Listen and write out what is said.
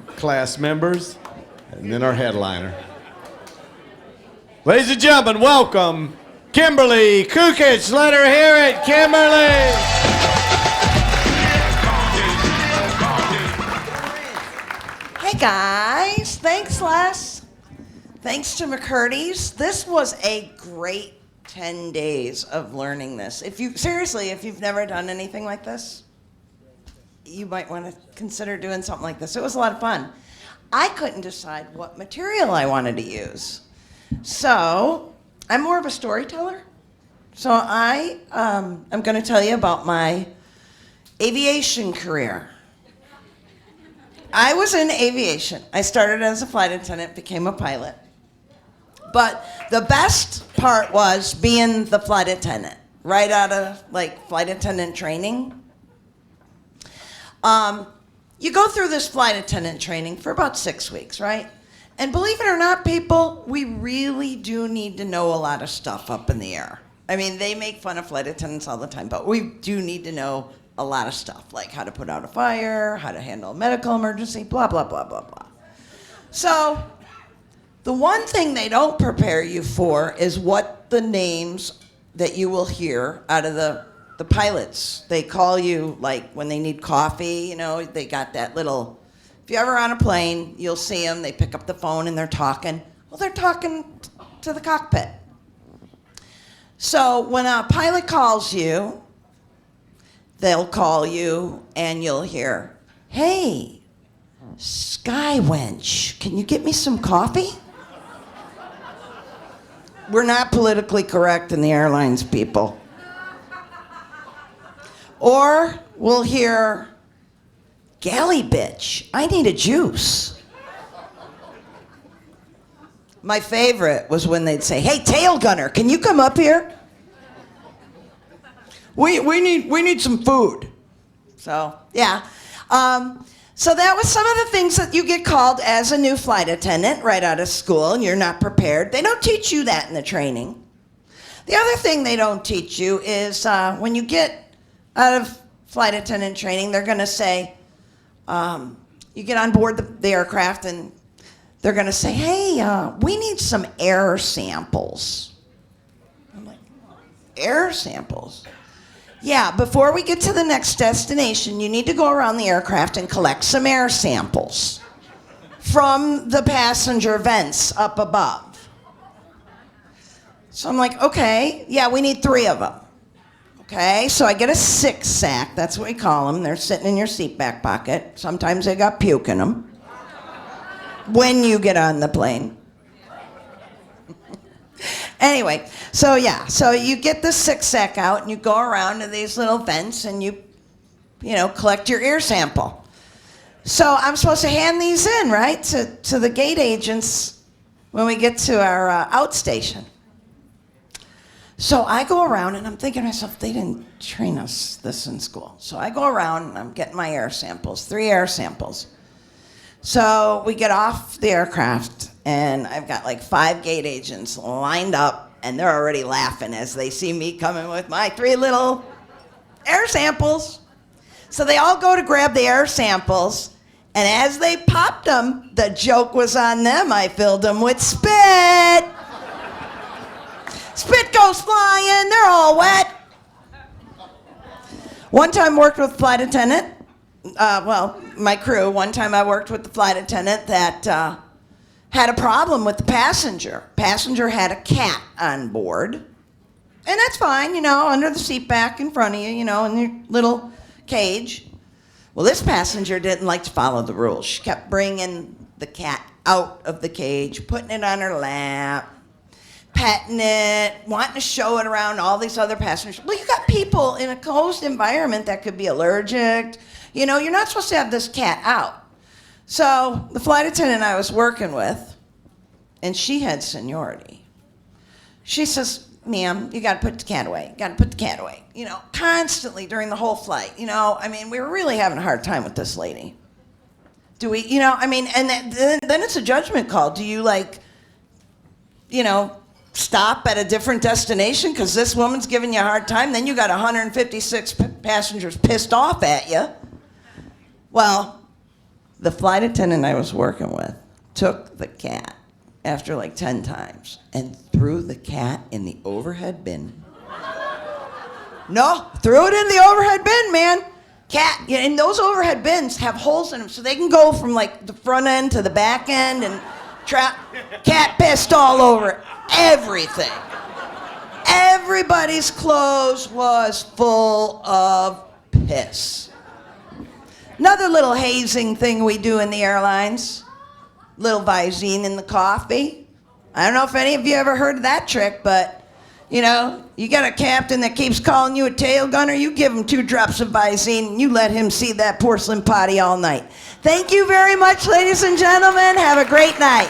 class members, and then our headliner. Ladies and gentlemen, welcome Kimberly Kukich. Let her hear it, Kimberly. Hey guys, thanks Les. Thanks to McCurdy's. This was a great 10 days of learning this. If you've never done anything like this, you might want to consider doing something like this. It was a lot of fun. I couldn't decide what material I wanted to use. So I'm more of a storyteller. So I am going to tell you about my aviation career. I was in aviation. I started as a flight attendant, became a pilot. But the best part was being the flight attendant, right out of flight attendant training. You go through this flight attendant training for about 6 weeks, right? And believe it or not, people, we really do need to know a lot of stuff up in the air. I mean, they make fun of flight attendants all the time, but we do need to know a lot of stuff, like how to put out a fire, how to handle a medical emergency, blah, blah, blah, blah, blah. So the one thing they don't prepare you for is what the names that you will hear out of the pilots. They call you, when they need coffee, they got that little, if you're ever on a plane, you'll see them, they pick up the phone and they're talking. Well, they're talking to the cockpit. So when a pilot calls you, they'll call you and you'll hear, "Hey, Sky Wench, can you get me some coffee?" We're not politically correct in the airlines, people. Or we'll hear, "Galley bitch, I need a juice." My favorite was when they'd say, "Hey, tail gunner, can you come up here? We need some food." So, yeah. So that was some of the things that you get called as a new flight attendant right out of school, and you're not prepared. They don't teach you that in the training. The other thing they don't teach you is when you get out of flight attendant training, they're going to say, you get on board the aircraft, and they're going to say, "Hey, we need some air samples." I'm like, "Air samples?" "Yeah, before we get to the next destination, you need to go around the aircraft and collect some air samples from the passenger vents up above." So I'm like, "Okay, yeah, we need 3 of them." Okay, so I get a 6-sack, that's what we call them. They're sitting in your seat back pocket. Sometimes they got puke in them when you get on the plane. Anyway, so yeah, so you get the 6-sack out and you go around to these little vents and you collect your ear sample. So I'm supposed to hand these in, right, to the gate agents when we get to our outstation. So I go around and I'm thinking to myself, they didn't train us this in school. So I go around and I'm getting my air samples, 3 air samples. So we get off the aircraft and I've got 5 gate agents lined up and they're already laughing as they see me coming with my 3 little air samples. So they all go to grab the air samples, and as they popped them, the joke was on them. I filled them with spit. Spit goes flying, they're all wet. One time worked with flight attendant, my crew, one time I worked with the flight attendant that had a problem with the passenger. Passenger had a cat on board, and that's fine, under the seat back in front of you, in your little cage. Well, this passenger didn't like to follow the rules. She kept bringing the cat out of the cage, putting it on her lap, petting it, wanting to show it around all these other passengers. Well, you got people in a closed environment that could be allergic. You're not supposed to have this cat out. So the flight attendant I was working with, and she had seniority, she says, "Ma'am, you got to put the cat away. You got to put the cat away." Constantly during the whole flight. We were really having a hard time with this lady. Do we, and then it's a judgment call. Do you stop at a different destination because this woman's giving you a hard time? Then you got 156 passengers pissed off at you. Well, The flight attendant I was working with took the cat after like 10 times and threw the cat in the overhead bin. No, threw it in the overhead bin, man. Cat, and those overhead bins have holes in them, so they can go from like the front end to the back end, and cat pissed all over everything. Everybody's clothes was full of piss. Another little hazing thing we do in the airlines, little Visine in the coffee. I don't know if any of you ever heard of that trick, but you know, you got a captain that keeps calling you a tail gunner, you give him 2 drops of Visine and you let him see that porcelain potty all night. Thank you very much, ladies and gentlemen. Have a great night.